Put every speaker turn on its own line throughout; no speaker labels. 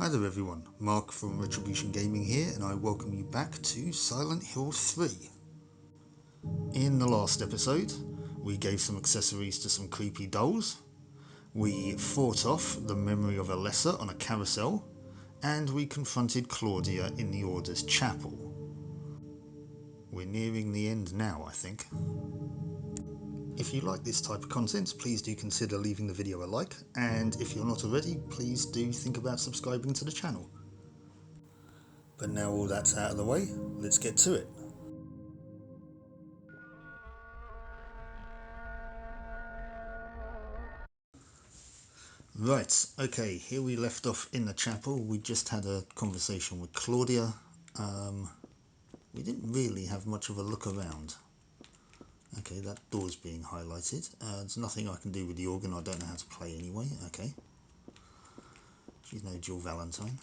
Hi there everyone, Mark from Retribution Gaming here, and I welcome you back to Silent Hill 3. In the last episode, we gave some accessories to some creepy dolls, we fought off the memory of Alessa on a carousel, and we confronted Claudia in the Order's chapel. We're nearing the end now, I think. If you like this type of content, please do consider leaving the video a like, and if you're not already, please do think about subscribing to the channel. But now all that's out of the way, let's get to it. Right, okay, here we left off in the chapel. We just had a conversation with Claudia. We didn't really have much of a look around. Okay, that door's being highlighted. There's nothing I can do with the organ. I don't know how to play anyway. Okay. She's no Jill Valentine.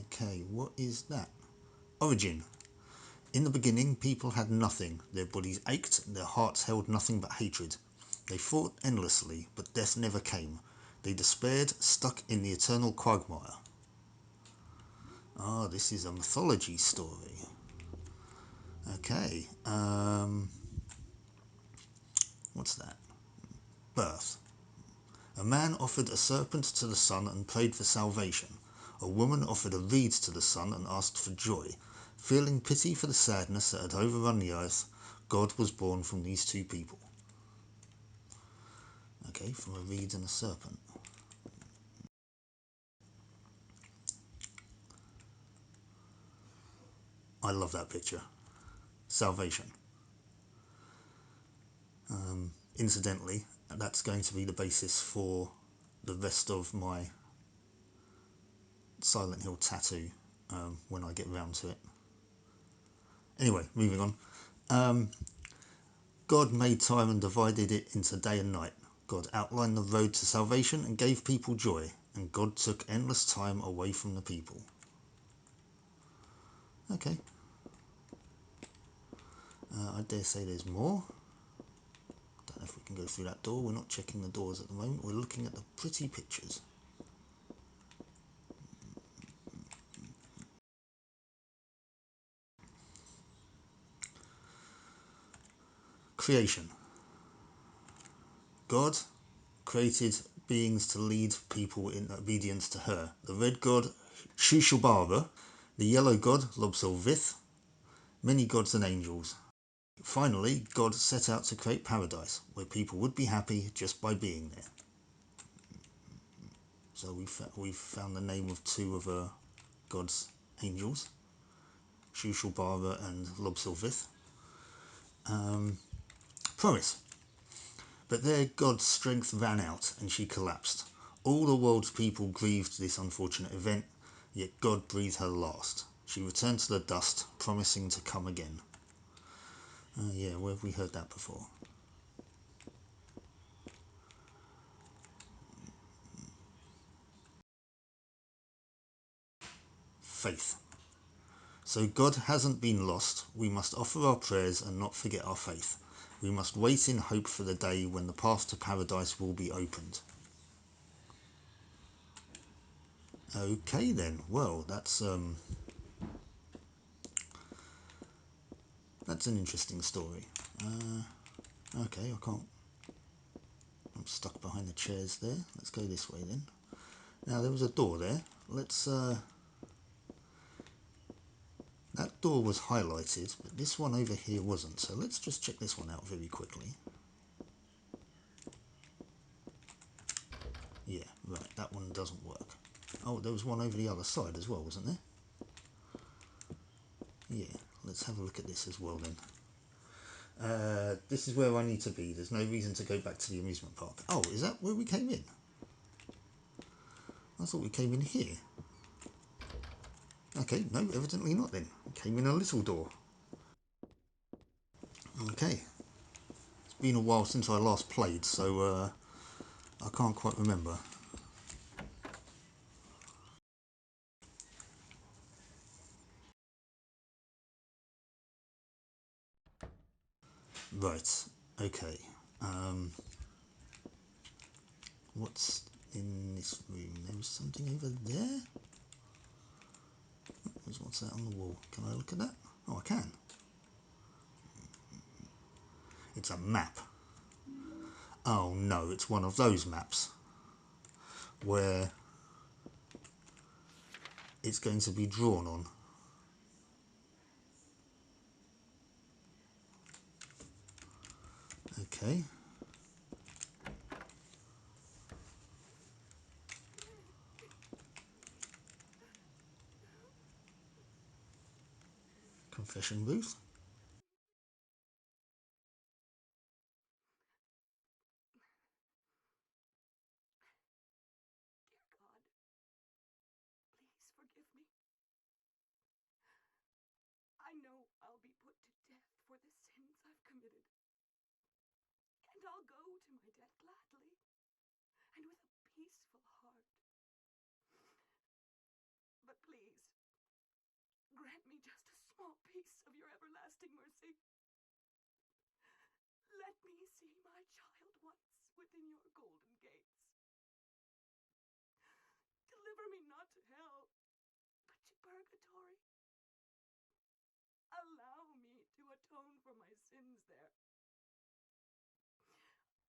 Okay, what is that? Origin. In the beginning, people had nothing. Their bodies ached, their hearts held nothing but hatred. They fought endlessly, but death never came. They despaired, stuck in the eternal quagmire. Ah, this is a mythology story. Okay, what's that? Birth. A man offered a serpent to the sun and prayed for salvation. A woman offered a reed to the sun and asked for joy. Feeling pity for the sadness that had overrun the earth, God was born from these two people. Okay, from a reed and a serpent. I love that picture. Salvation. Incidentally, that's going to be the basis for the rest of my Silent Hill tattoo when I get round to it. Anyway, moving on. God made time and divided it into day and night. God outlined the road to salvation and gave people joy, and God took endless time away from the people. Okay. I dare say there's more. Don't know if we can go through that door. We're not checking the doors at the moment. We're looking at the pretty pictures. Creation. God created beings to lead people in obedience to her. The red god, Shushubara, the yellow god, Lobsolvith, many gods and angels. Finally, God set out to create paradise, where people would be happy just by being there. So we've found the name of two of God's angels, Shushubara and Lobsolvith. Promise. But there God's strength ran out and she collapsed. All the world's people grieved this unfortunate event, yet God breathed her last. She returned to the dust, promising to come again. Yeah, where have we heard that before? Faith. So God hasn't been lost. We must offer our prayers and not forget our faith. We must wait in hope for the day when the path to paradise will be opened. Okay then, well that's an interesting story. Okay, I'm stuck behind the chairs there. Let's go this way then. Now there was a door there. That door was highlighted, but this one over here wasn't. So let's just check this one out very quickly. Yeah, right, that one doesn't work. Oh, there was one over the other side as well, wasn't there? Yeah, let's have a look at this as well then. This is where I need to be. There's no reason to go back to the amusement park. Oh, is that where we came in? I thought we came in here. Okay, no, evidently not then. We came in a little door. Okay. It's been a while since I last played, so I can't quite remember. Right, okay. What's in this room? There was something over there. What's that on the wall? Can I look at that? Oh, I can. It's a map. Oh no, it's one of those maps where it's going to be drawn on. Okay. Confession booth.
Dear God, please forgive me. I know I'll be put to death for the sins I've committed. And I'll go to my death gladly and with a peaceful heart. But please, grant me just a small piece of your everlasting mercy. Let me see my child once within your golden gates. Deliver me not to hell, but to purgatory. Allow me to atone for my sins there.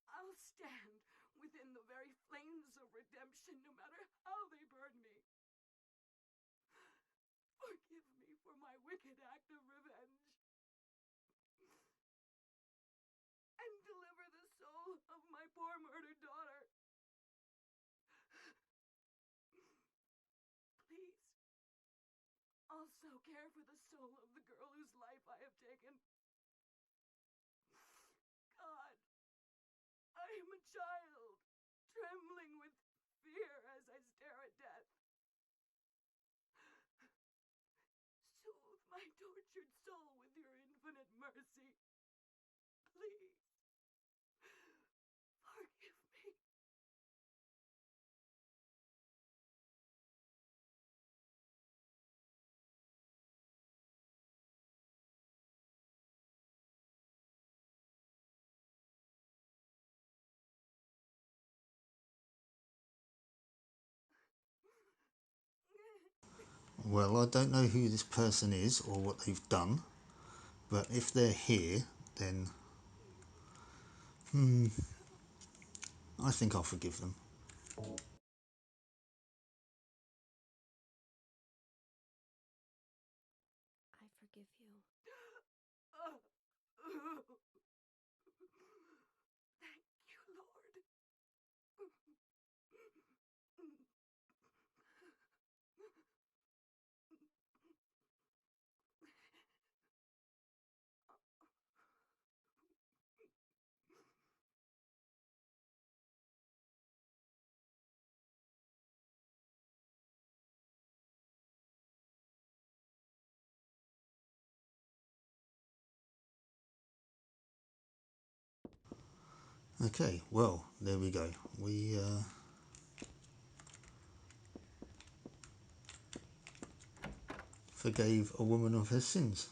I'll stand within the very flames of redemption, no matter how they burn me. Forgive me for my wicked act of revenge. And deliver the soul of my poor murdered daughter. Please, also care for the soul of the girl whose life I have taken. God, I am a child, trembling with fear as I stare at death. Soothe my tortured soul with your infinite mercy. Please, forgive me.
Well, I don't know who this person is or what they've done, but if they're here, then I think I'll forgive them.
I forgive you.
Thank you, Lord.
Okay, well, there we go. We forgave a woman of her sins.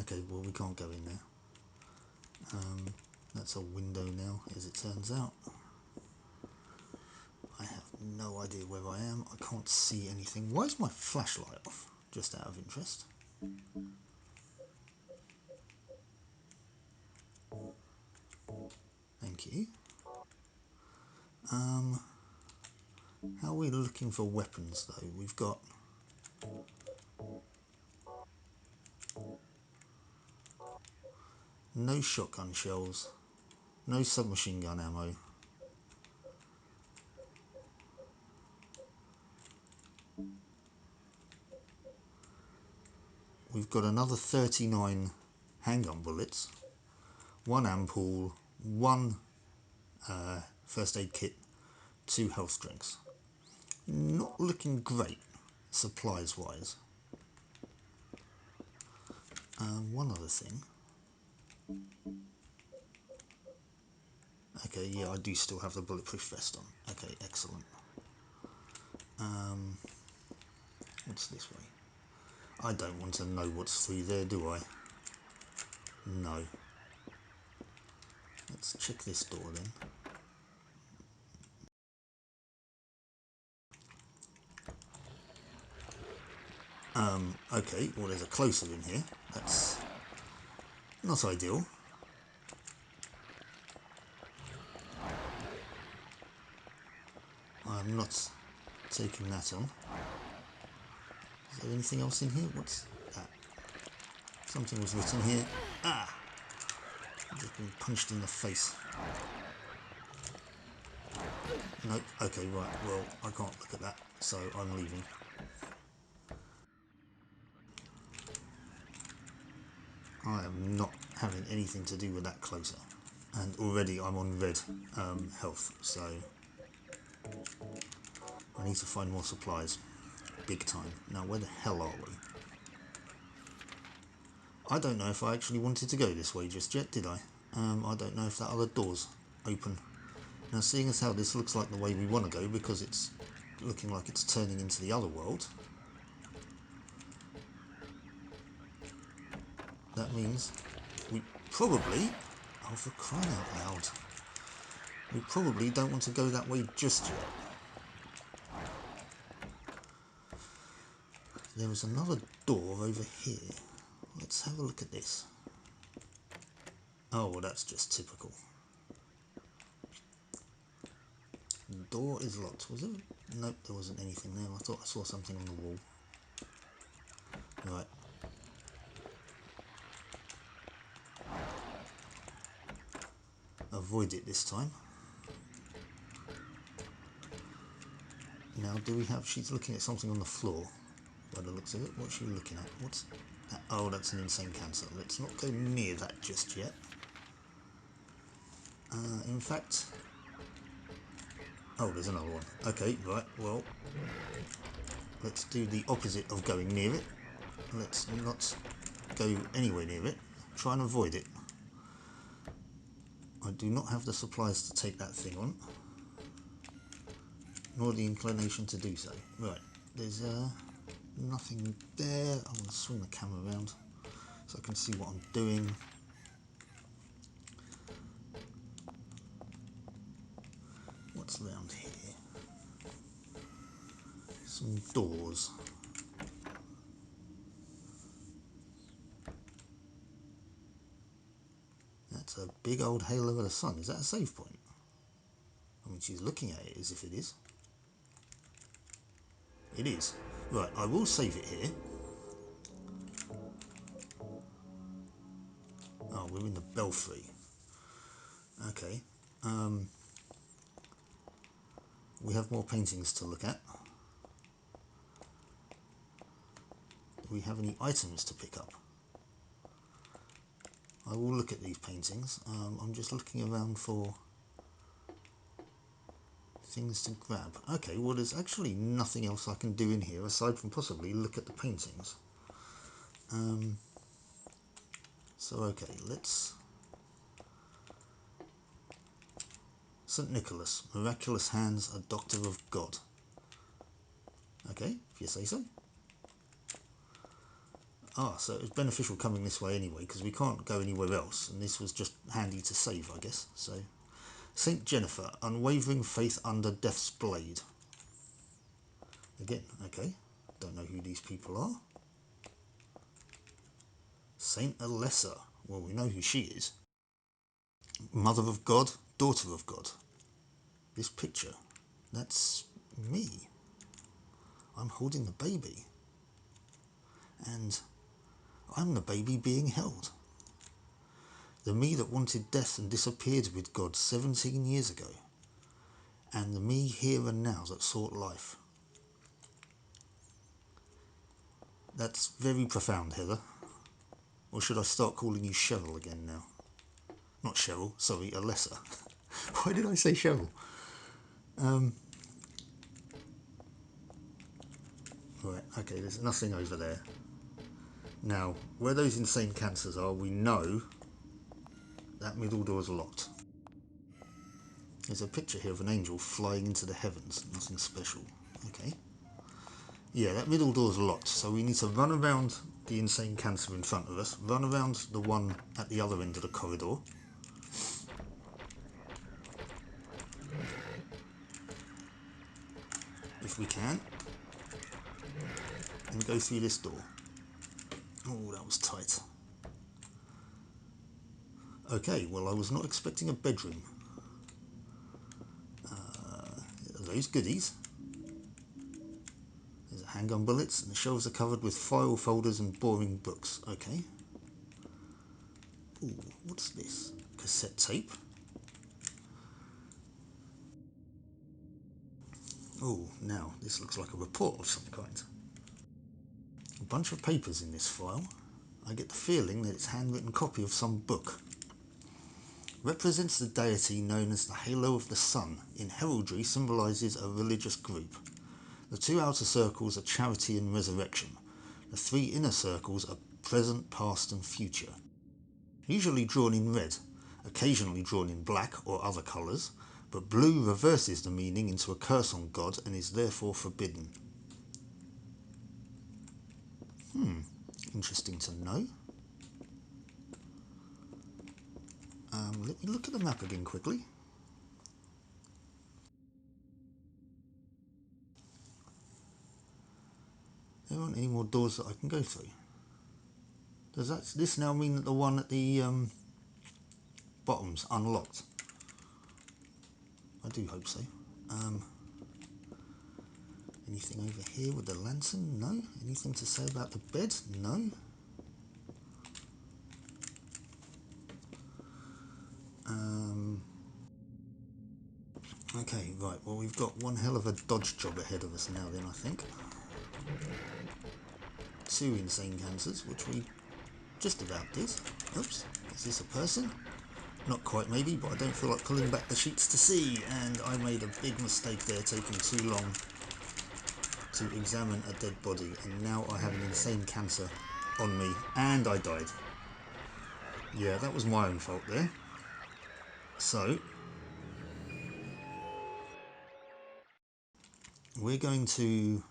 Okay, well, we can't go in there. That's a window now, as it turns out. I have no idea where I am. I can't see anything. Why is my flashlight off? Just out of interest. Thank you. How are we looking for weapons, though? We've got... no shotgun shells. No submachine gun ammo. We've got another 39 handgun bullets. One ampoule. One first aid kit. 2 health drinks. Not looking great, supplies-wise. One other thing. Okay, yeah, I do still have the bulletproof vest on. Okay, excellent. What's this way? I don't want to know what's through there, do I? No. Let's check this door then. Okay, well there's a closer in here. That's not ideal. I'm not taking that on. Is there anything else in here? What's that? Something was written here. Ah! I've just been punched in the face. Nope. Okay, right. Well, I can't look at that, so I'm leaving. I am not having anything to do with that closer. And already I'm on red health, so I need to find more supplies. Big time. Now, where the hell are we? I don't know if I actually wanted to go this way just yet, did I? I don't know if that other door's open. Now, seeing as how this looks like the way we want to go, because it's looking like it's turning into the other world, that means we probably, oh for crying out loud, we probably don't want to go that way just yet. There was another door over here. Let's have a look at this. Oh, well that's just typical. The door is locked. Was there? Nope, there wasn't anything there. I thought I saw something on the wall. Right. Avoid it this time. Now, do we have... She's looking at something on the floor. By the looks of it. What's she looking at? What's that? Oh, that's an insane cancer. Let's not go near that just yet. In fact... Oh, there's another one. Okay, right, well... Let's do the opposite of going near it. Let's not go anywhere near it. Try and avoid it. I do not have the supplies to take that thing on. Nor the inclination to do so. Right, there's nothing there. I'm going to swing the camera around so I can see what I'm doing. What's around here? Some doors. That's a big old halo of the sun. Is that a save point? I mean, she's looking at it as if it is. It is. Right, I will save it here. Oh, we're in the belfry. Okay. We have more paintings to look at. Do we have any items to pick up? I will look at these paintings. I'm just looking around for things to grab. Okay, well there's actually nothing else I can do in here aside from possibly look at the paintings. So okay, let's... St. Nicholas, miraculous hands, a doctor of God. Okay, if you say so. Ah, so it was beneficial coming this way anyway, because we can't go anywhere else, and this was just handy to save, I guess. So, St. Jennifer, unwavering faith under death's blade. Again, okay, don't know who these people are. Saint Alessa, well we know who she is. Mother of God, daughter of God. This picture, that's me. I'm holding the baby. And I'm the baby being held. The me that wanted death and disappeared with God 17 years ago. And the me here and now that sought life. That's very profound, Heather. Or should I start calling you Cheryl again now? Not Cheryl, sorry, Alessa. Why did I say Cheryl? Right, okay, there's nothing over there. Now, where those insane cancers are, we know that middle door's locked. There's a picture here of an angel flying into the heavens. Nothing special. Okay. Yeah, that middle door's locked, so we need to run around the insane cancer in front of us, run around the one at the other end of the corridor. If we can. And go through this door. Oh, that was tight. Okay, well, I was not expecting a bedroom. Those goodies. There's handgun bullets, and the shelves are covered with file folders and boring books. Okay. Ooh, what's this? Cassette tape. Oh, now this looks like a report of some kind. A bunch of papers in this file. I get the feeling that it's a handwritten copy of some book. Represents the deity known as the halo of the sun. In heraldry, symbolises a religious group. The two outer circles are charity and resurrection. The three inner circles are present, past and future. Usually drawn in red, occasionally drawn in black or other colours, but blue reverses the meaning into a curse on God and is therefore forbidden. Interesting to know. Let me look at the map again quickly. There aren't any more doors that I can go through. Does this now mean that the one at the bottom's unlocked? I do hope so. Anything over here with the lantern? No. Anything to say about the bed? No. Okay, right. Well, we've got one hell of a dodge job ahead of us now then, I think. Two insane cancers, which we just about did. Oops. Is this a person? Not quite maybe, but I don't feel like pulling back the sheets to see, and I made a big mistake there, taking too long to examine a dead body, and now I have an insane cancer on me, and I died. Yeah, that was my own fault there. So, we're going to...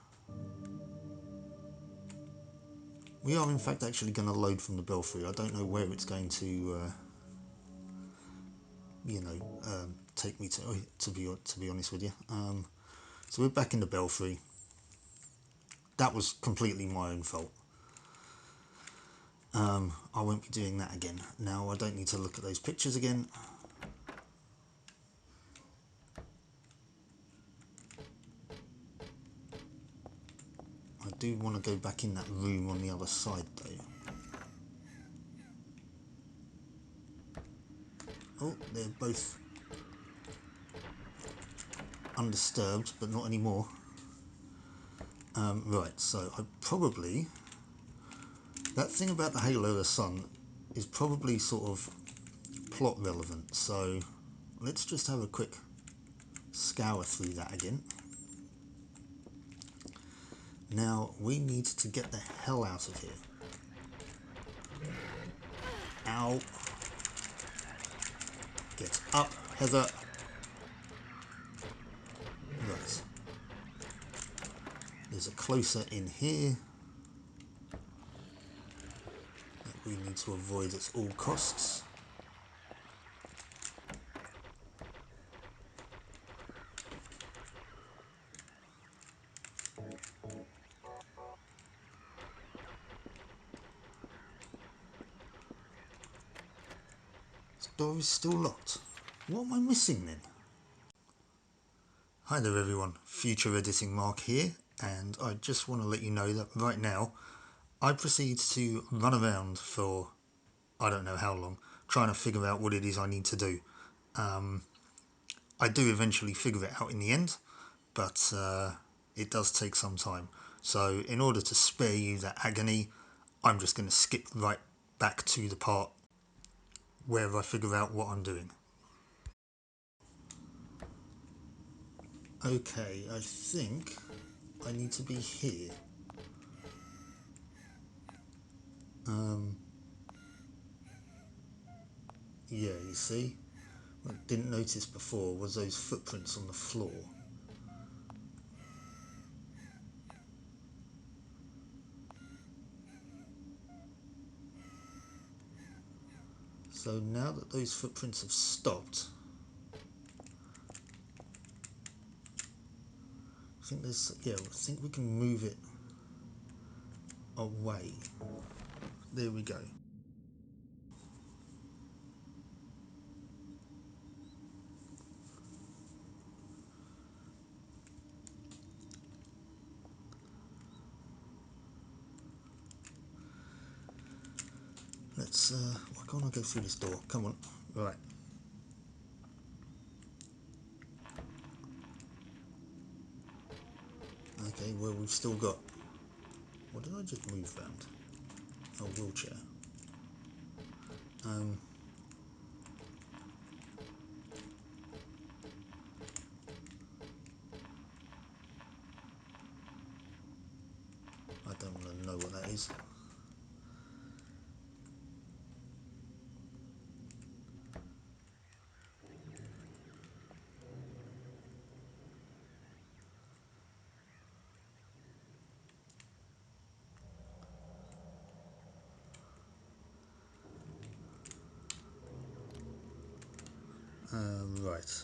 We are in fact actually going to load from the belfry. I don't know where it's going to, take me to be honest with you. So we're back in the belfry. That was completely my own fault. I won't be doing that again. Now I don't need to look at those pictures again. I do want to go back in that room on the other side though. Oh, they're both undisturbed, but not anymore. Right, so I probably... That thing about the halo of the sun is probably sort of plot relevant, so let's just have a quick scour through that again. Now we need to get the hell out of here. Ow. Get up, Heather. Right. There's a closer in here that we need to avoid at all costs. This door is still locked. What am I missing then? Hi there everyone, Future Editing Mark here, and I just want to let you know that right now I proceed to run around for I don't know how long, trying to figure out what it is I need to do. I do eventually figure it out in the end, but it does take some time. So in order to spare you that agony, I'm just going to skip right back to the part where I figure out what I'm doing. Okay, I think I need to be here. Yeah, you see? What I didn't notice before was those footprints on the floor. So now that those footprints have stopped, I think I think we can move it away. There we go. Let's, why can't I go through this door? Come on. Right. Okay, well, we've still got... What did I just move round? Oh, wheelchair. I don't want to know what that is. Right.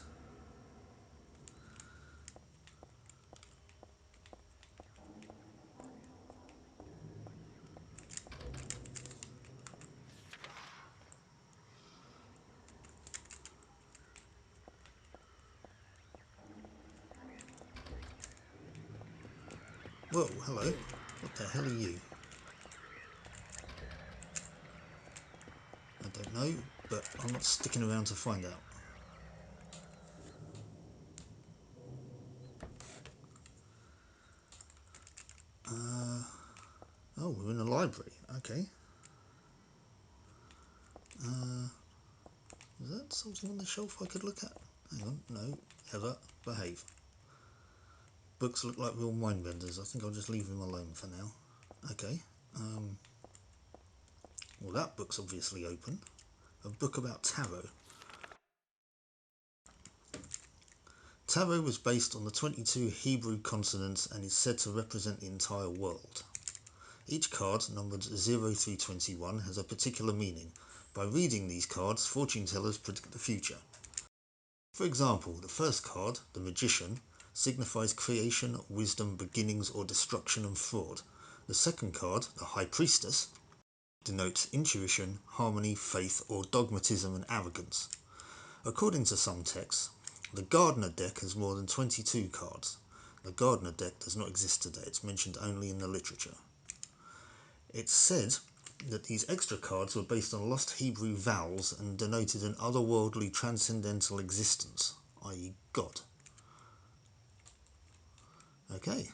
Whoa, hello. What the hell are you? I don't know, but I'm not sticking around to find out. Oh, we're in a library. Okay. Is that something on the shelf I could look at? Hang on. No. Ever. Behave. Books look like real mind benders. I think I'll just leave them alone for now. Okay. Well, that book's obviously open. A book about tarot. Tarot was based on the 22 Hebrew consonants and is said to represent the entire world. Each card, numbered 0 through 21, has a particular meaning. By reading these cards, fortune tellers predict the future. For example, the first card, the Magician, signifies creation, wisdom, beginnings or destruction and fraud. The second card, the High Priestess, denotes intuition, harmony, faith or dogmatism and arrogance. According to some texts, the Gardener deck has more than 22 cards. The Gardener deck does not exist today, it's mentioned only in the literature. It's said that these extra cards were based on lost Hebrew vowels and denoted an otherworldly transcendental existence, i.e. God. Okay.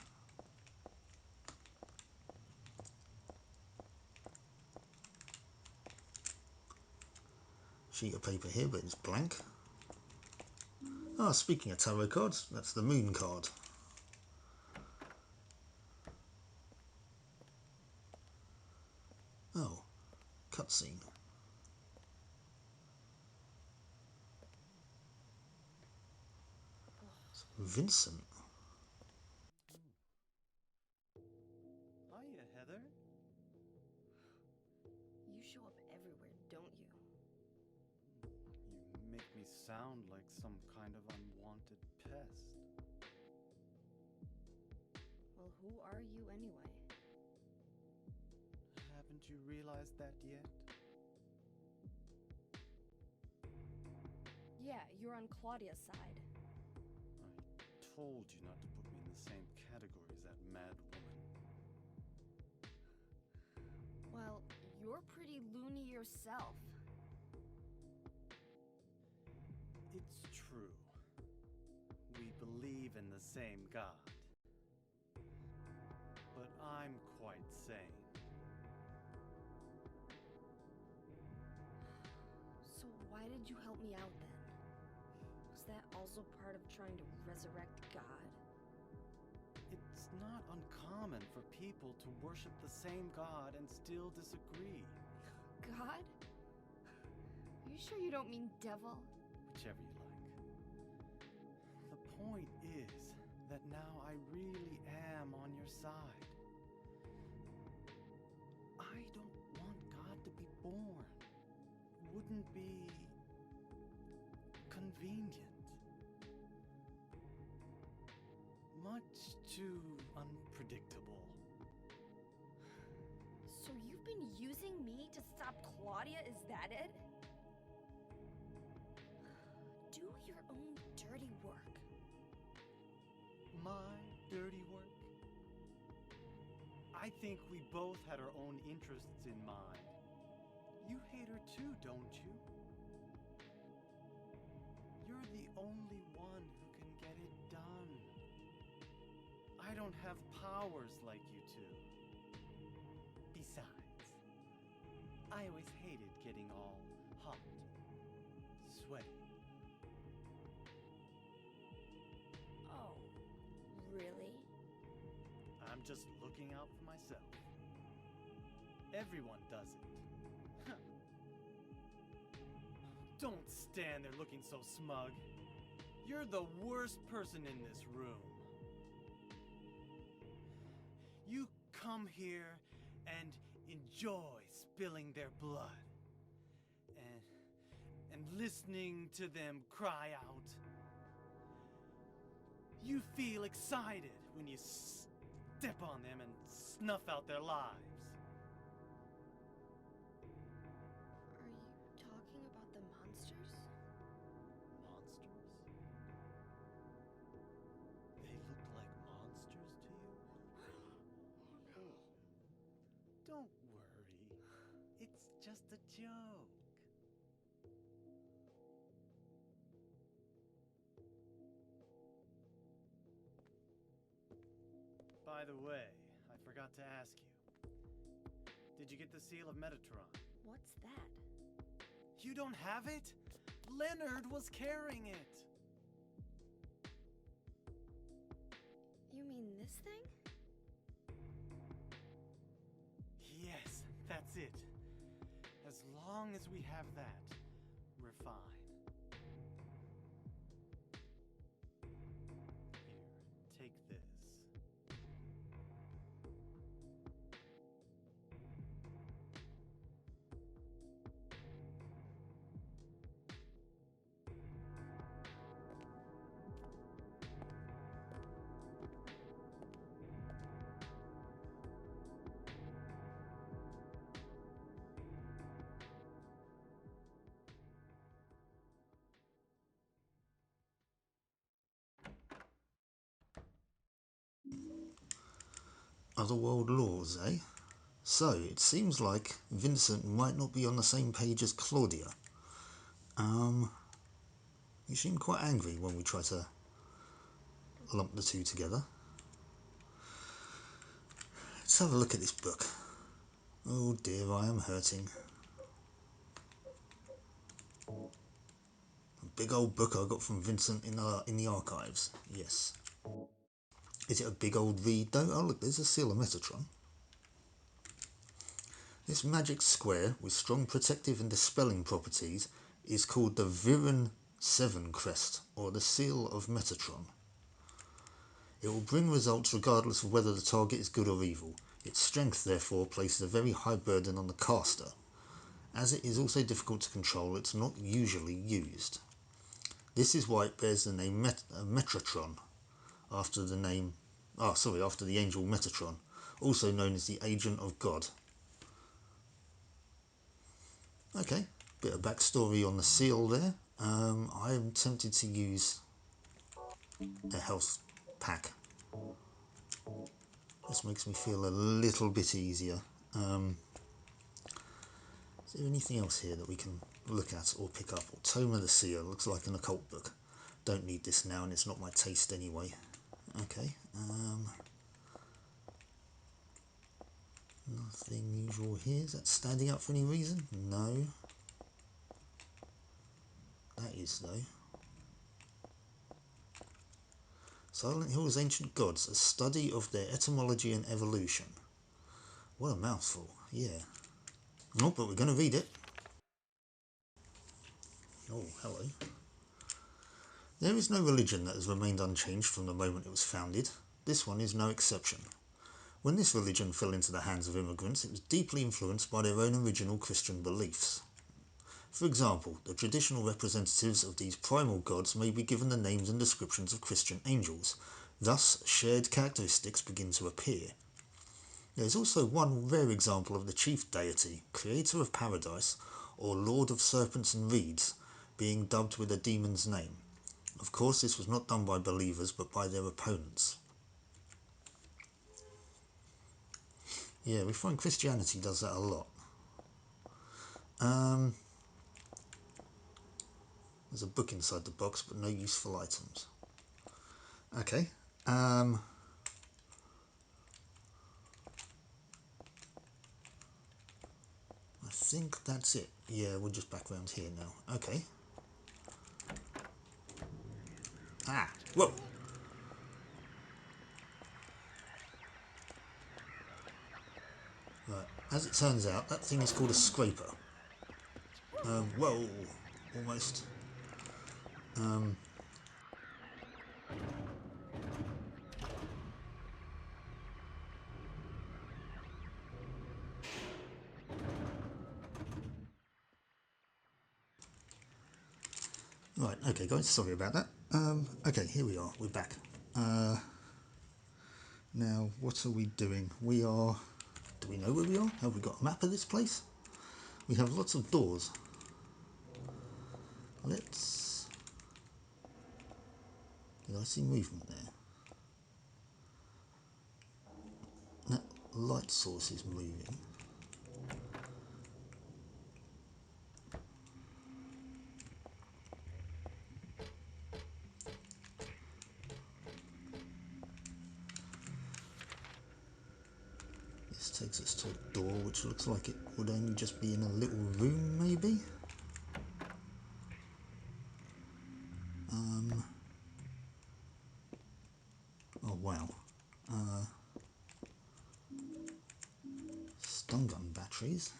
Sheet of paper here, but it's blank. Ah, speaking of tarot cards, that's the Moon card. Oh, cutscene. Vincent.
Hiya, Heather.
You show up everywhere, don't you?
You make me sound like some kind of unwanted pest.
Well, who are you anyway?
Haven't you realized that yet?
Yeah, you're on Claudia's side.
I told you not to put me in the same category as that mad woman.
Well, you're pretty loony yourself.
It's true. We believe in the same God. But I'm quite sane.
So why did you help me out then? Was that also part of trying to resurrect God?
It's not uncommon for people to worship the same God and still disagree.
God? Are you sure you don't mean devil?
Whichever you like. The point is that now I really am on your side. I don't want God to be born. Wouldn't can be convenient. Much too unpredictable.
So you've been using me to stop Claudia, is that it? Do your own dirty work.
My dirty work? I think we both had our own interests in mind. You hate her too, don't you? You're the only one who can get it done. I don't have powers like you two. Besides, I always hated getting all hot, sweaty.
Oh, really?
I'm just looking out for myself. Everyone does it. Don't stand there looking so smug. You're the worst person in this room. You come here and enjoy spilling their blood and listening to them cry out. You feel excited when you step on them and snuff out their lives.
Are you talking about the monsters?
Monsters? They look like monsters to you? Oh, don't worry. It's just a joke. By the way, I forgot to ask you. Did you get the seal of Metatron?
What's that?
You don't have it? Leonard was carrying it.
You mean this thing?
Yes, that's it. As long as we have that, we're fine. Here, take this.
Otherworld laws, eh? So, it seems like Vincent might not be on the same page as Claudia. You seem quite angry when we try to lump the two together. Let's have a look at this book. Oh dear, I am hurting. A big old book I got from Vincent in the archives. Yes. Is it a big old read though? Oh look, there's a seal of Metatron. This magic square with strong protective and dispelling properties is called the Viren 7 crest, or the seal of Metatron. It will bring results regardless of whether the target is good or evil. Its strength therefore places a very high burden on the caster. As it is also difficult to control, it's not usually used. This is why it bears the name Metatron, after the angel Metatron, also known as the Agent of God. Okay, bit of backstory on the seal there. I'm tempted to use a health pack. This makes me feel a little bit easier. Is there anything else here that we can look at or pick up? Or Tome of the Seal, looks like an occult book. Don't need this now and it's not my taste anyway. Okay, nothing usual here. Is that standing out for any reason? No. That is though. Silent Hill's Ancient Gods, a study of their etymology and evolution. What a mouthful, yeah. Oh, but we're going to read it. Oh, hello. There is no religion that has remained unchanged from the moment it was founded. This one is no exception. When this religion fell into the hands of immigrants, it was deeply influenced by their own original Christian beliefs. For example, the traditional representatives of these primal gods may be given the names and descriptions of Christian angels. Thus, shared characteristics begin to appear. There is also one rare example of the chief deity, creator of paradise, or lord of serpents and reeds, being dubbed with a demon's name. Of course, this was not done by believers, but by their opponents. Yeah, we find Christianity does that a lot. There's a book inside the box, but no useful items. Okay. I think that's it. Yeah, we're just back around here now. Okay. Ah, whoa. Right, as it turns out, that thing is called a scraper. Whoa, almost. Right, okay guys, sorry about that. Okay, here we are, we're back. Now, what are we doing? We are... Do we know where we are? Have we got a map of this place? We have lots of doors. Let's... Did I see movement there? That light source is moving. This takes us to a door which looks like it would only just be in a little room, maybe? Oh wow. Stun gun batteries.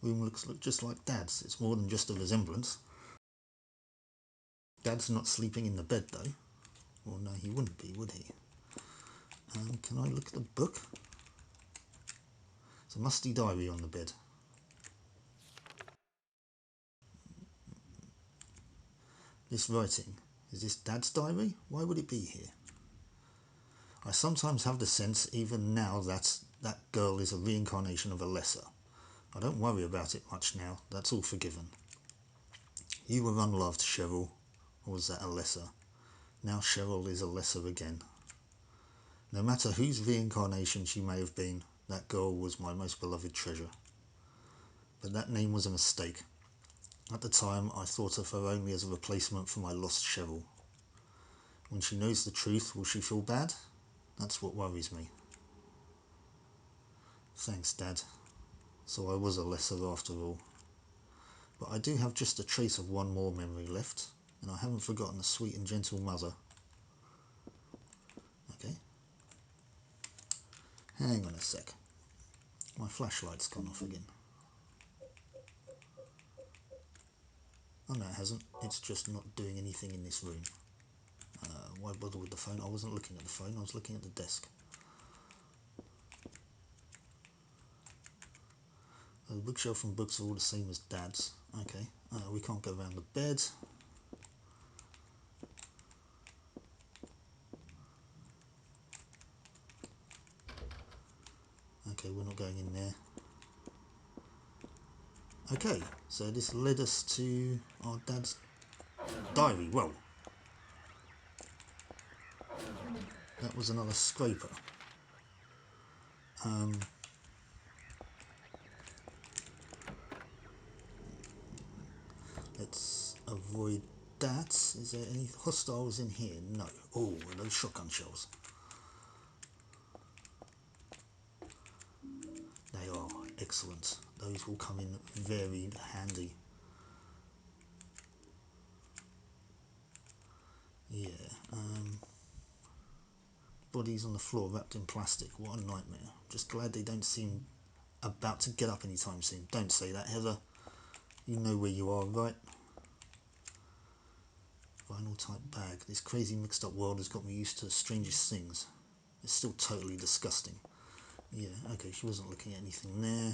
Room looks just like Dad's. It's more than just a resemblance. Dad's not sleeping in the bed though. Well, no, he wouldn't be, would he? Can I look at the book? It's a musty diary on the bed. This writing, is this Dad's diary? Why would it be here? I sometimes have the sense, even now, that that girl is a reincarnation of a lesser. I don't worry about it much now, that's all forgiven. You were unloved, Cheryl. Or was that a lesser? Now Cheryl is a lesser again. No matter whose reincarnation she may have been, that girl was my most beloved treasure. But that name was a mistake. At the time, I thought of her only as a replacement for my lost Cheryl. When she knows the truth, will she feel bad? That's what worries me. Thanks, Dad. So I was a lesser after all. But I do have just a trace of one more memory left, and I haven't forgotten the sweet and gentle mother. Okay. Hang on a sec. My flashlight's gone off again. Oh no, it hasn't. It's just not doing anything in this room. Why bother with the phone? I wasn't looking at the phone, I was looking at the desk. The bookshelf and books are all the same as Dad's. Okay, we can't go around the bed. Okay, we're not going in there. Okay, so this led us to our Dad's diary. Whoa. That was another scraper. Let's avoid that. Is there any hostiles in here? No. Oh, those shotgun shells. They are excellent. Those will come in very handy. Yeah. Bodies on the floor wrapped in plastic. What a nightmare. Just glad they don't seem about to get up anytime soon. Don't say that, Heather. You know where you are, right? Vinyl type bag. This crazy mixed up world has got me used to the strangest things. It's still totally disgusting. Yeah, okay, she wasn't looking at anything there.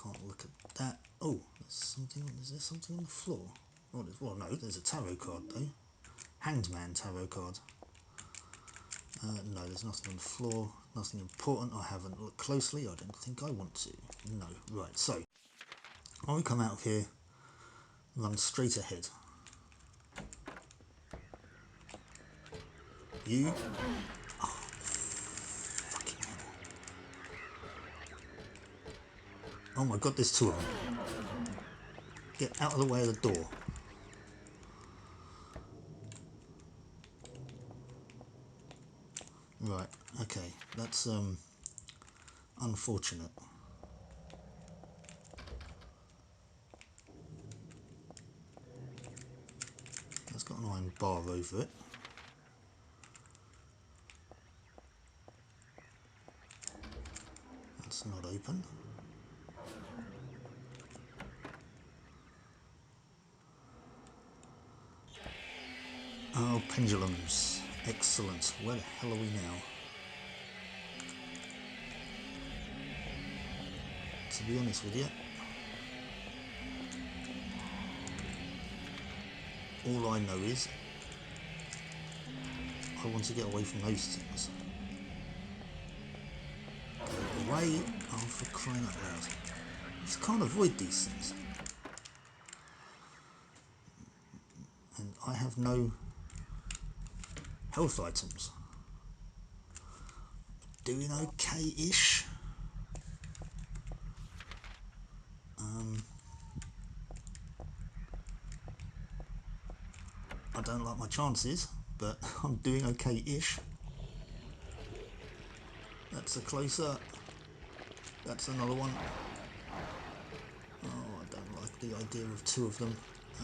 can't look at that. Oh, there's something. Is there something on the floor? Well, no, there's a tarot card though. Hanged Man tarot card. No, there's nothing on the floor. Nothing important. I haven't looked closely. I don't think I want to. No. Right, so I come out of here, run straight ahead. You. Oh, fucking hell. Oh my god, there's two of them. Get out of the way of the door. Right, okay, that's unfortunate. It's got an iron bar over it. That's not open. Oh, pendulums. Excellent. Where the hell are we now? To be honest with you, all I know is I want to get away from those things. Go away. Oh, for crying out loud. I just can't avoid these things. And I have no health items. Doing okay-ish. I don't like my chances, but I'm doing okay-ish. That's a closer. That's another one. Oh, I don't like the idea of two of them.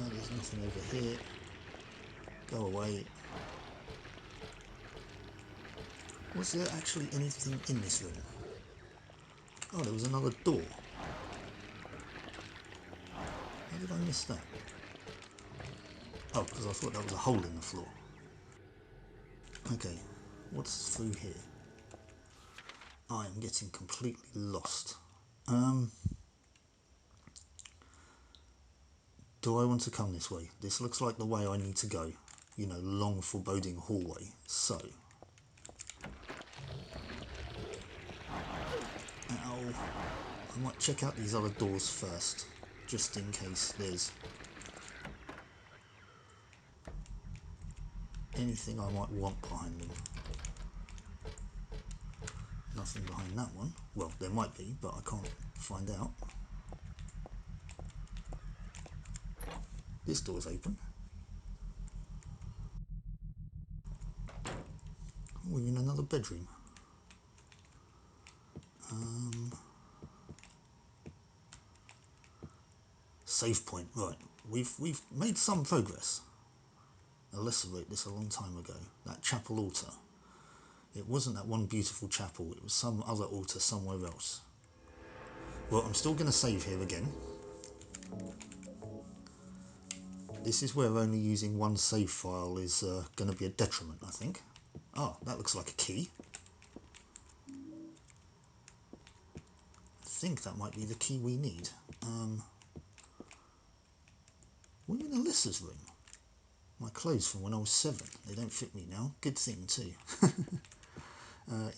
There's nothing over here. Go away. Was there actually anything in this room? Oh, there was another door. How did I miss that? Oh, because I thought that was a hole in the floor. Okay, what's through here? I am getting completely lost. Do I want to come this way? This looks like the way I need to go. You know, long foreboding hallway. So. Ow. I might check out these other doors first, just in case there's anything I might want behind them. Nothing behind that one. Well, there might be, but I can't find out. This door's open. We're in another bedroom. Save point, right. We've made some progress. Alyssa wrote this a long time ago. That chapel altar. It wasn't that one beautiful chapel, it was some other altar somewhere else. Well, I'm still going to save here again. This is where only using one save file is going to be a detriment, I think. Oh, that looks like a key. I think that might be the key we need. We're in Alyssa's room. My clothes from when I was 7. They don't fit me now. Good thing too.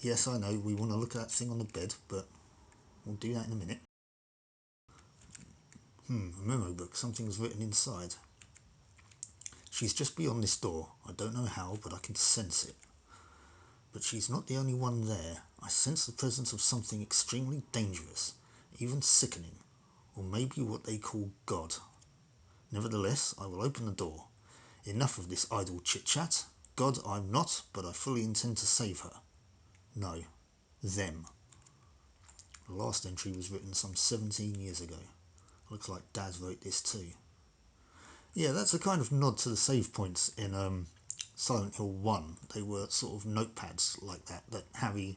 Yes, I know we want to look at that thing on the bed, but we'll do that in a minute. A memo book. Something's written inside. She's just beyond this door. I don't know how, but I can sense it. But she's not the only one there. I sense the presence of something extremely dangerous, even sickening, or maybe what they call God. Nevertheless, I will open the door. Enough of this idle chit-chat. God I'm not, but I fully intend to save her. No, them. The last entry was written some 17 years ago. Looks like Dad wrote this too. Yeah, that's a kind of nod to the save points in Silent Hill 1. They were sort of notepads like that Harry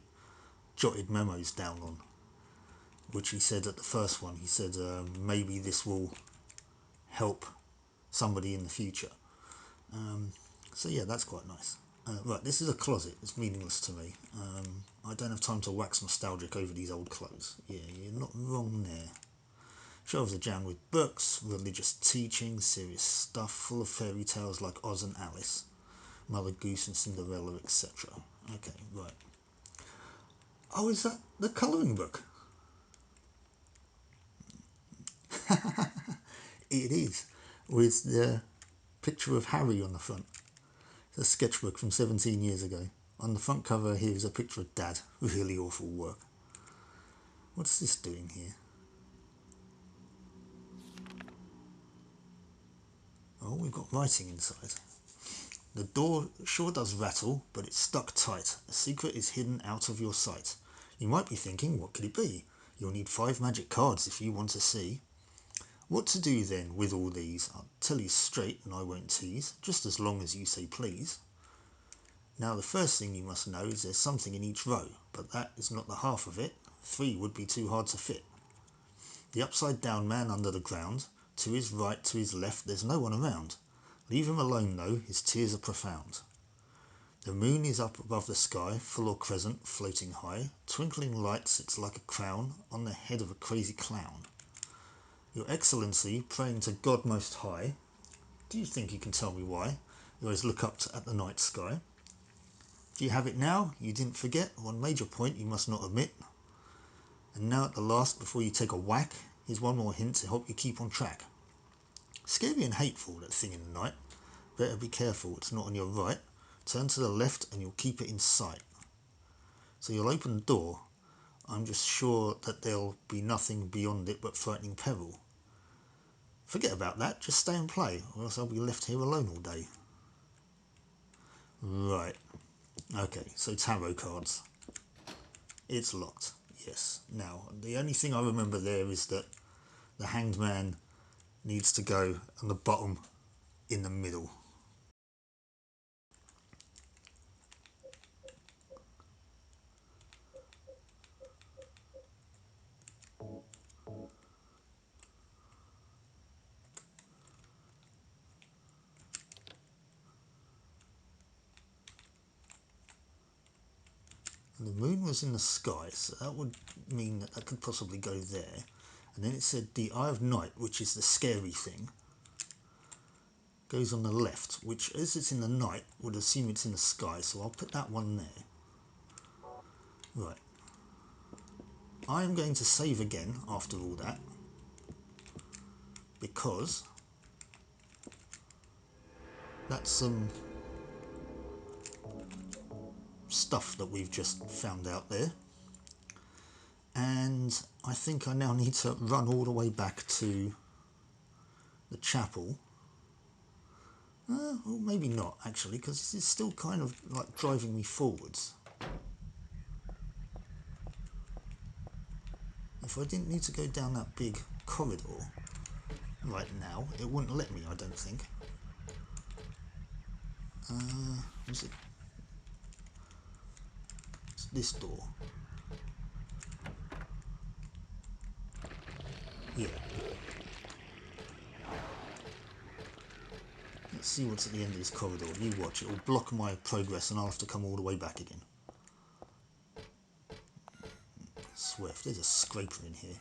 jotted memos down on. Which he said at the first one, he said maybe this will help somebody in the future. So yeah, that's quite nice. Right, this is a closet. It's meaningless to me. I don't have time to wax nostalgic over these old clothes. Yeah, you're not wrong there. Shelves are jammed with books, religious teachings, serious stuff, full of fairy tales like Oz and Alice, Mother Goose and Cinderella, etc. Okay, right. Oh, is that the colouring book? It is, with the picture of Harry on the front. It's a sketchbook from 17 years ago. On the front cover here is a picture of Dad. Really awful work. What's this doing here? Oh, we've got writing inside. The door sure does rattle, but it's stuck tight. A secret is hidden out of your sight. You might be thinking, what could it be? You'll need 5 magic cards if you want to see. What to do then with all these? I'll tell you straight and I won't tease, just as long as you say please. Now the first thing you must know is there's something in each row, but that is not the half of it. 3 would be too hard to fit. The upside down man under the ground, to his right, to his left, there's no one around. Leave him alone though, his tears are profound. The moon is up above the sky, full or crescent, floating high. Twinkling light sits like a crown on the head of a crazy clown. Your Excellency, praying to God Most High, do you think you can tell me why? You always look up at the night sky. Do you have it now? You didn't forget? One major point you must not omit. And now at the last, before you take a whack, here's one more hint to help you keep on track. Scary and hateful, that thing in the night. Better be careful, it's not on your right. Turn to the left and you'll keep it in sight. So you'll open the door. I'm just sure that there'll be nothing beyond it but frightening peril. Forget about that, just stay and play, or else I'll be left here alone all day. Right. Okay, so tarot cards. It's locked, yes. Now, the only thing I remember there is that the hanged man needs to go on the bottom in the middle. And the moon was in the sky, so that would mean that could possibly go there. And then it said the Eye of Night, which is the scary thing, goes on the left, which as it's in the night would assume it's in the sky, so I'll put that one there. Right. I am going to save again after all that, because that's some stuff that we've just found out there. And I think I now need to run all the way back to the chapel. Well, maybe not, actually, because this is still kind of like driving me forwards. If I didn't need to go down that big corridor right now, it wouldn't let me, I don't think. Was it? It's this door. Yeah. Let's see what's at the end of this corridor. You watch, it will block my progress and I'll have to come all the way back again. I swear, if there's a scraper in here.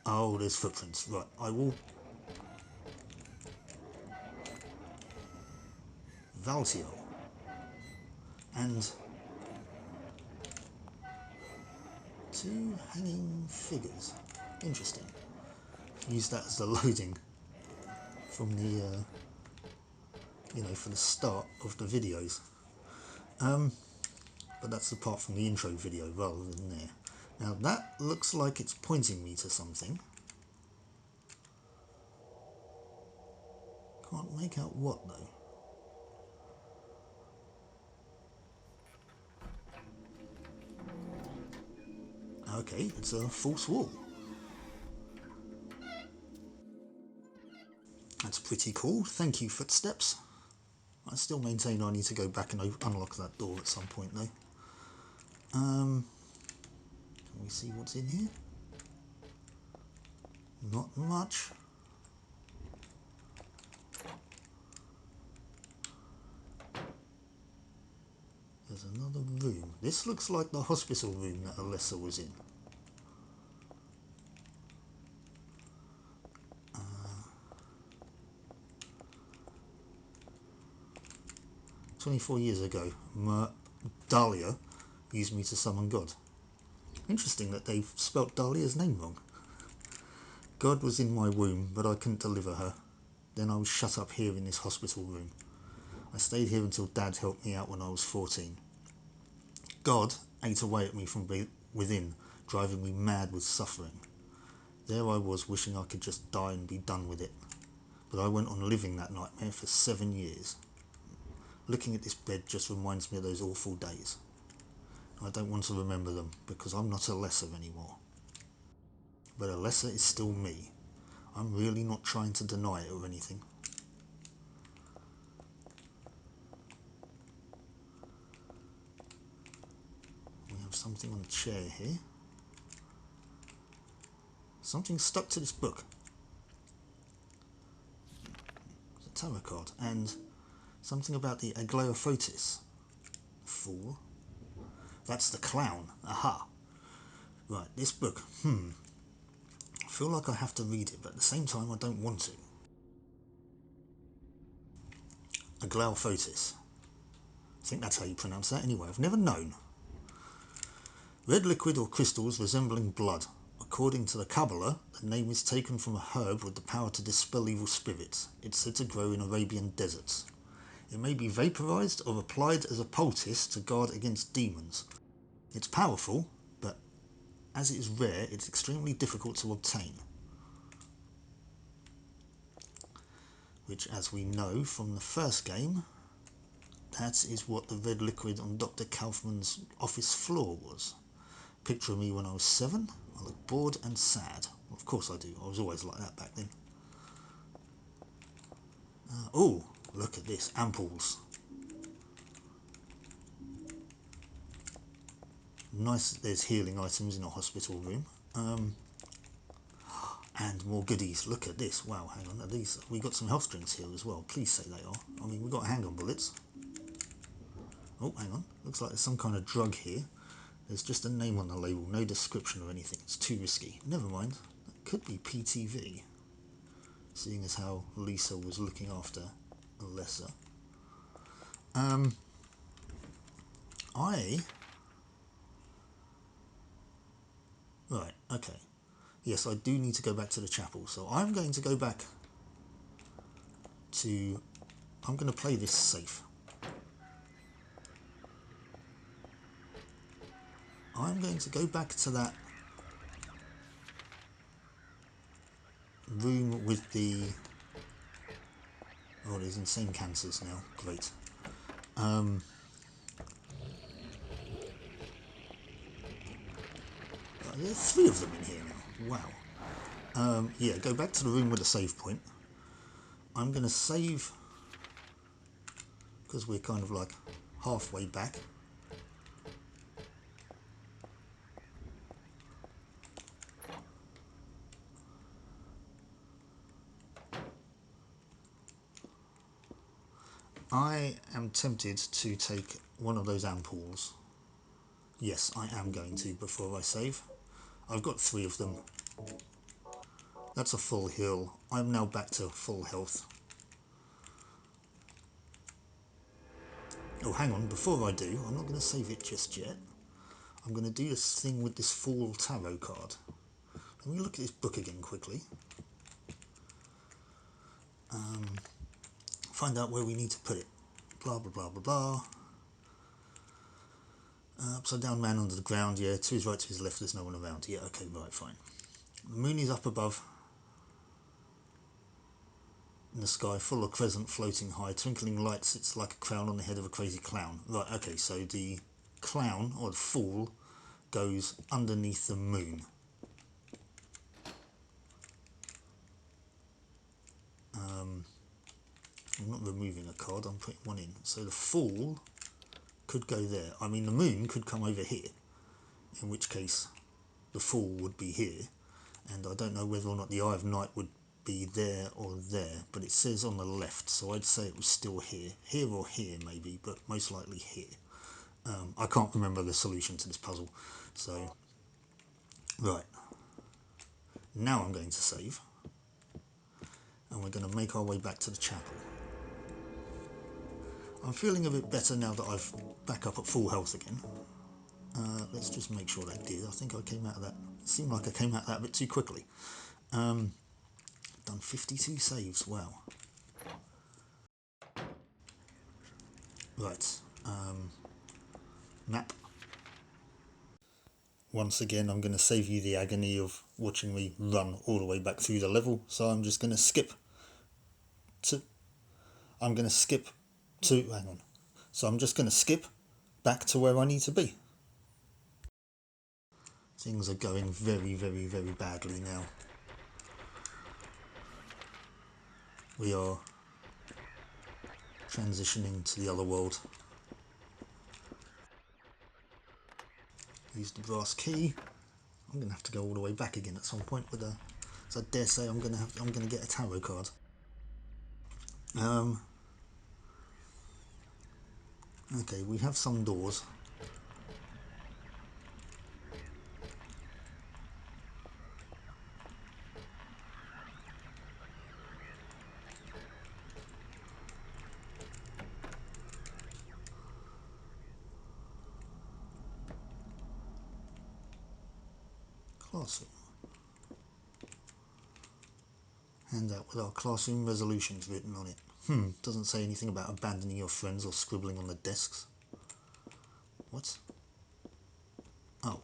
Oh, there's footprints. Right, I will... Valtio. And... 2 hanging figures. Interesting. Use that as the loading from the, for the start of the videos. But that's apart from the intro video rather than there. Now that looks like it's pointing me to something. Can't make out what though. Okay, it's a false wall. That's pretty cool. Thank you, footsteps. I still maintain I need to go back and unlock that door at some point though. Can we see what's in here? Not much. There's another room. This looks like the hospital room that Alessa was in. 24 years ago, Dahlia used me to summon God. Interesting that they've spelt Dahlia's name wrong. God was in my womb, but I couldn't deliver her. Then I was shut up here in this hospital room. I stayed here until Dad helped me out when I was 14. God ate away at me from within, driving me mad with suffering. There I was, wishing I could just die and be done with it. But I went on living that nightmare for 7 years. Looking at this bed just reminds me of those awful days. I don't want to remember them, because I'm not a lesser anymore. But a lesser is still me. I'm really not trying to deny it or anything. We have something on the chair here. Something stuck to this book. It's a tarot card. And something about the Aglaophotis. Fool. That's the clown. Aha. Right, this book. I feel like I have to read it, but at the same time I don't want to. Aglaophotis. I think that's how you pronounce that. Anyway, I've never known. Red liquid or crystals resembling blood. According to the Kabbalah, the name is taken from a herb with the power to dispel evil spirits. It's said to grow in Arabian deserts. It may be vaporized or applied as a poultice to guard against demons. It's powerful, but as it is rare, it's extremely difficult to obtain. Which, as we know from the first game, that is what the red liquid on Dr. Kaufman's office floor was. Picture me when I was 7, I look bored and sad. Well, of course I do, I was always like that back then. Oh, look at this, ampoules. Nice that there's healing items in a hospital room. And more goodies, look at this. Wow, hang on, are these, we got some health drinks here as well, please say they are. I mean, we got handgun bullets. Oh, hang on, looks like there's some kind of drug here. There's just a name on the label, no description or anything. It's too risky. Never mind. That could be PTV. Seeing as how Lisa was looking after Alessa. Right, okay. Yes, I do need to go back to the chapel. So I'm going to go back to... I'm going to play this safe. I'm going to go back to that room with the... Oh, there's insane cancers now. Great. There's 3 of them in here now. Wow. Yeah, go back to the room with the save point. I'm going to save... because we're kind of like halfway back. I am tempted to take one of those ampoules. Yes, I am going to before I save. I've got 3 of them. That's a full heal. I'm now back to full health. Oh, hang on, before I do, I'm not going to save it just yet. I'm going to do this thing with this Fool Tarot card. Let me look at this book again quickly. Find out where we need to put it. Blah, blah, blah, blah, blah. Upside down man under the ground, yeah. To his right, to his left, there's no one around. Yeah, okay, right, fine. The moon is up above in the sky, full of crescent floating high. Twinkling light sits like a crown on the head of a crazy clown. Right, okay, so the clown, or the fool, goes underneath the moon. I'm not removing a card, I'm putting one in. So the fool could go there. I mean, the moon could come over here, in which case the fool would be here. And I don't know whether or not the Eye of Night would be there or there, but it says on the left, so I'd say it was still here. Here or here, maybe, but most likely here. I can't remember the solution to this puzzle. So, right. Now I'm going to save. And we're going to make our way back to the chapel. I'm feeling a bit better now that I've back up at full health again. Let's just make sure that did. I think I came out of that. It seemed like I came out of that a bit too quickly. Done 52 saves. Wow. Right. Map. Once again, I'm going to save you the agony of watching me run all the way back through the level. So I'm just going to skip to. I'm going to skip to. Hang on. So I'm just going to skip back to where I need to be. Things are going very, very, very badly now. We are transitioning to the other world. Use the brass key. I'm going to have to go all the way back again at some point with a. So I dare say I'm going to get a tarot card. Okay, we have some doors. Classroom. Handout with our classroom resolutions written on it. Doesn't say anything about abandoning your friends or scribbling on the desks. What? Oh.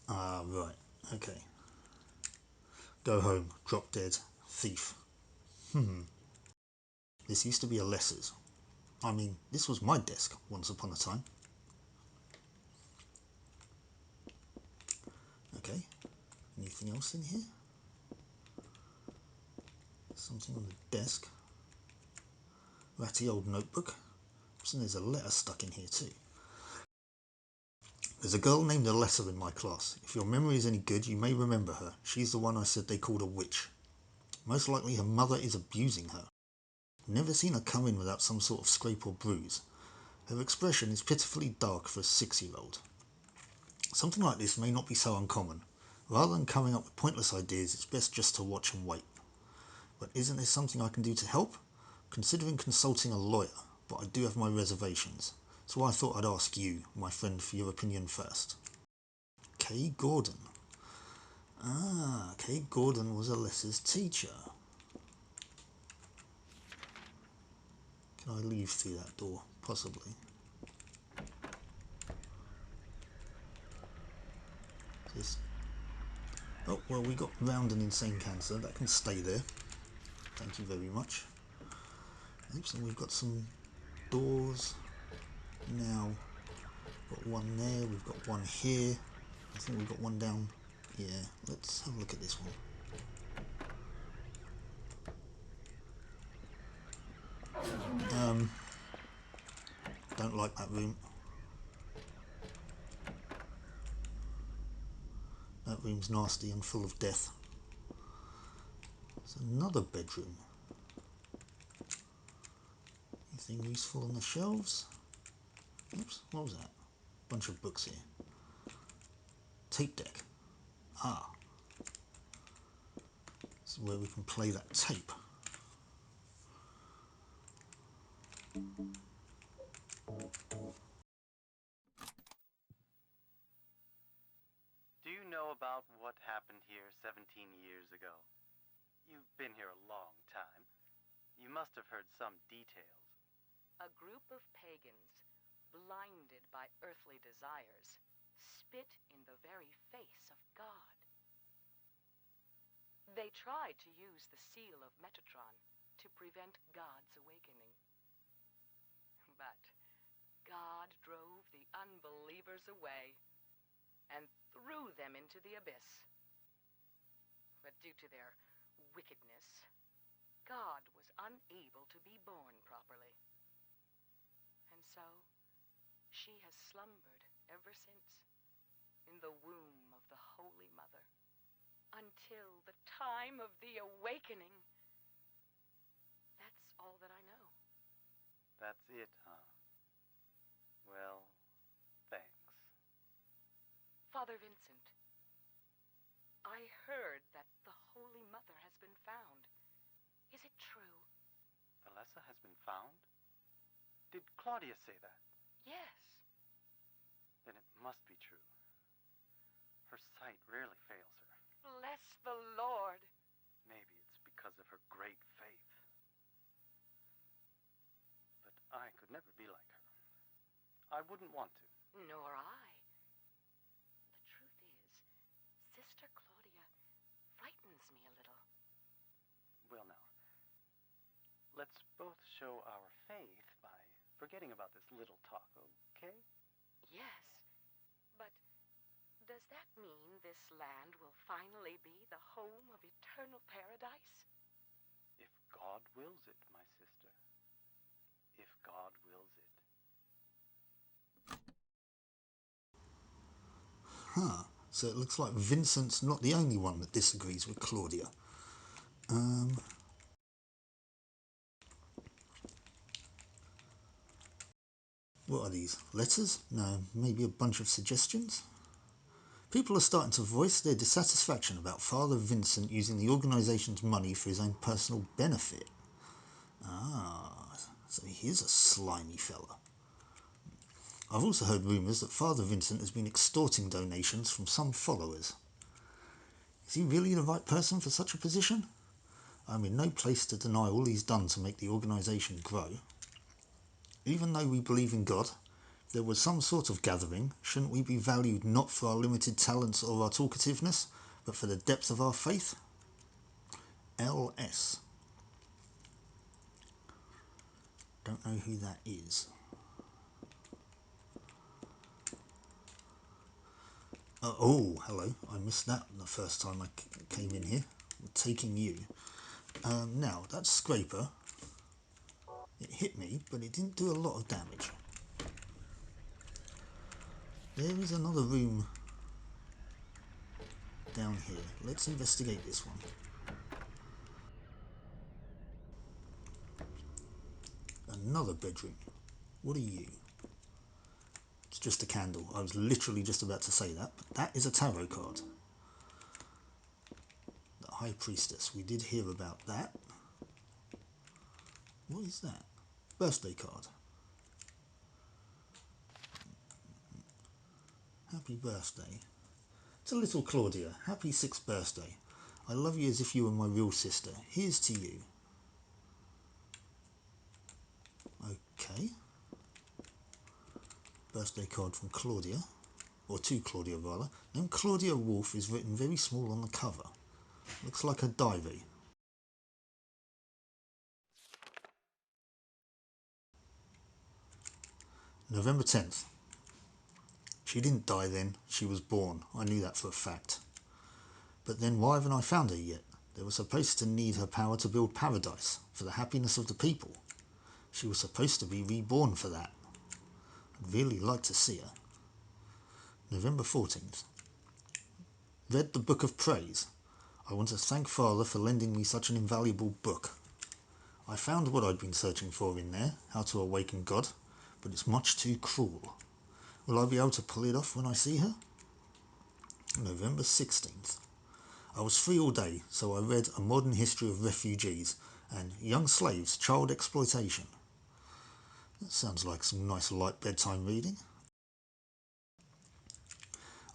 Ah, right. Okay. Go home. Drop dead. Thief. This used to be a lesser's. I mean, this was my desk once upon a time. Okay. Anything else in here? Something on the desk. Ratty old notebook. And there's a letter stuck in here too. There's a girl named Alessa in my class. If your memory is any good, you may remember her. She's the one I said they called a witch. Most likely her mother is abusing her. Never seen her come in without some sort of scrape or bruise. Her expression is pitifully dark for a 6-year-old. Something like this may not be so uncommon. Rather than coming up with pointless ideas, it's best just to watch and wait. But isn't there something I can do to help? Considering consulting a lawyer, but I do have my reservations. So I thought I'd ask you, my friend, for your opinion first. Kay Gordon. Ah, Kay Gordon was Alessa's teacher. Can I leave through that door? Possibly. This. Oh, well, we got round an insane cancer. That can stay there. Thank you very much. Oops, and we've got some doors. Now, got one there. We've got one here. I think we've got one down. Yeah, let's have a look at this one. Don't like that room. That room's nasty and full of death. There's another bedroom. Anything useful on the shelves? Oops, what was that? Bunch of books here. Tape deck. Ah. This is where we can play that tape.
Do you know about what happened here 17 years ago? You've been here a long time. You must have heard some details.
A group of pagans, blinded by earthly desires, spit in the very face of God. They tried to use the seal of Metatron to prevent God's awakening. But God drove the unbelievers away and threw them into the abyss. But due to their wickedness, God was unable to be born properly. And so, she has slumbered ever since in the womb of the Holy Mother until the time of the awakening. That's all that I know.
That's it, huh? Well, thanks.
Father Vincent, I heard that the Holy Mother has been found. Is it true?
Alessa has been found? Did Claudia say that?
Yes.
Then it must be true. Her sight rarely fails her.
Bless the Lord.
Maybe it's because of her great faith. But I could never be like her. I wouldn't want to.
Nor I. The truth is, Sister Claudia frightens me a little.
Well, now, let's both show our faith by forgetting about this little talk, okay?
Yes, but does that mean this land will finally be the home of eternal paradise?
If God wills it, my sister. If God wills it.
Huh. So it looks like Vincent's not the only one that disagrees with Claudia. What are these? Letters? No, maybe a bunch of suggestions? People are starting to voice their dissatisfaction about Father Vincent using the organisation's money for his own personal benefit. Ah, so he's a slimy fella. I've also heard rumours that Father Vincent has been extorting donations from some followers. Is he really the right person for such a position? I'm in no place to deny all he's done to make the organisation grow. Even though we believe in God, if there was some sort of gathering, shouldn't we be valued not for our limited talents or our talkativeness, but for the depth of our faith? LS. Don't know who that is. Oh, hello. I missed that the first time I came in here. I'm taking you. Now, that scraper, it hit me, but it didn't do a lot of damage. There is another room down here. Let's investigate this one. Another bedroom. What are you? It's just a candle. I was literally just about to say that, but that is a tarot card. The High Priestess. We did hear about that. What is that? Birthday card. Happy birthday. To little Claudia. Happy 6th birthday. I love you as if you were my real sister. Here's to you. Okay. Birthday card from Claudia. Or to Claudia, rather. Then Claudia Wolf is written very small on the cover. Looks like a diary. November 10th. She didn't die then, she was born. I knew that for a fact. But then why haven't I found her yet? They were supposed to need her power to build paradise, for the happiness of the people. She was supposed to be reborn for that. I'd really like to see her. November 14th. Read the Book of Praise. I want to thank Father for lending me such an invaluable book. I found what I'd been searching for in there, how to awaken God, but it's much too cruel. Will I be able to pull it off when I see her? November 16th. I was free all day, so I read A Modern History of Refugees and Young Slaves, Child Exploitation. That sounds like some nice light bedtime reading.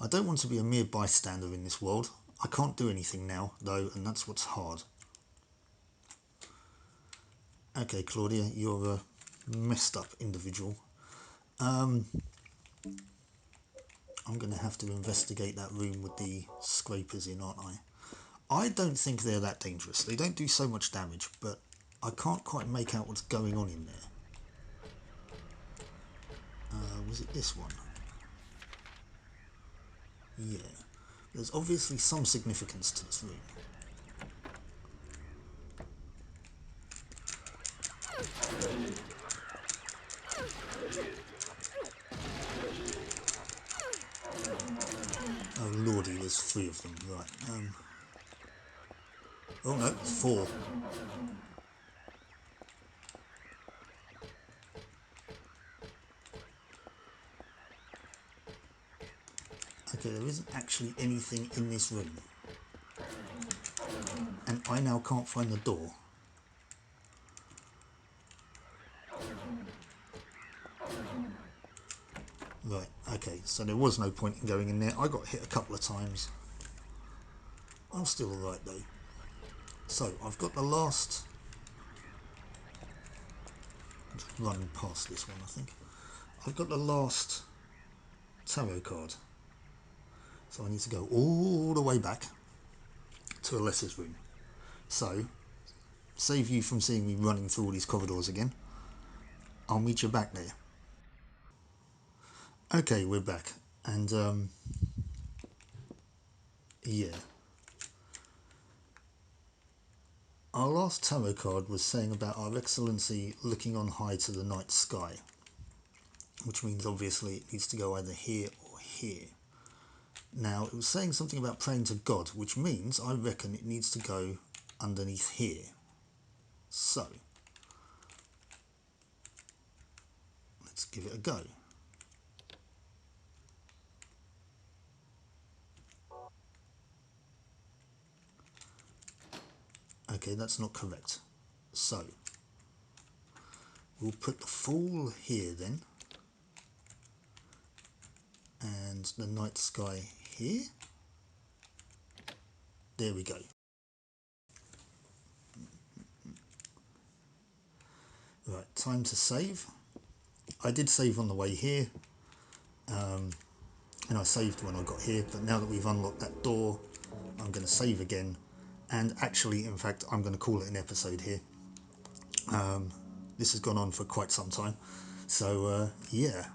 I don't want to be a mere bystander in this world. I can't do anything now, though, and that's what's hard. Okay, Claudia, you're a messed up individual. I'm going to have to investigate that room with the scrapers in, aren't I? I don't think they're that dangerous. They don't do so much damage, but I can't quite make out what's going on in there. Was it this one? Yeah. There's obviously some significance to this room. Oh lordy, there's 3 of them. Right. Oh no, 4. Okay, there isn't actually anything in this room. I now can't find the door. Right, okay, so there was no point in going in there. I got hit a couple of times. I'm still alright though. So, I've got the last... Just run past this one, I think. I've got the last tarot card. So I need to go all the way back to Alessa's room. So, save you from seeing me running through all these corridors again, I'll meet you back there. Okay, we're back. And, yeah. Our last tarot card was saying about Our Excellency looking on high to the night sky, which means obviously it needs to go either here or here. Now, it was saying something about praying to God, which means I reckon it needs to go underneath here. So, let's give it a go. Okay, that's not correct. So, we'll put the Fool here then, and the night sky here. There we go. Right, time to save. I did save on the way here, and I saved when I got here, but now that we've unlocked that door, I'm going to save again, and actually, in fact, I'm going to call it an episode here. This has gone on for quite some time, so yeah.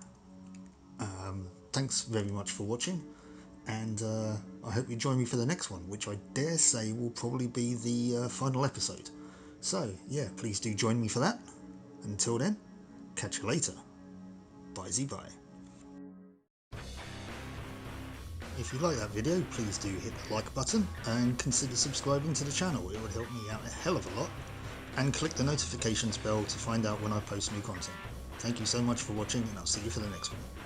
Thanks very much for watching, and I hope you join me for the next one, which I dare say will probably be the final episode. So yeah, please do join me for that. Until then, catch you later. Bye-bye. If you like that video, please do hit the like button and consider subscribing to the channel. It would help me out a hell of a lot. And click the notifications bell to find out when I post new content. Thank you so much for watching, and I'll see you for the next one.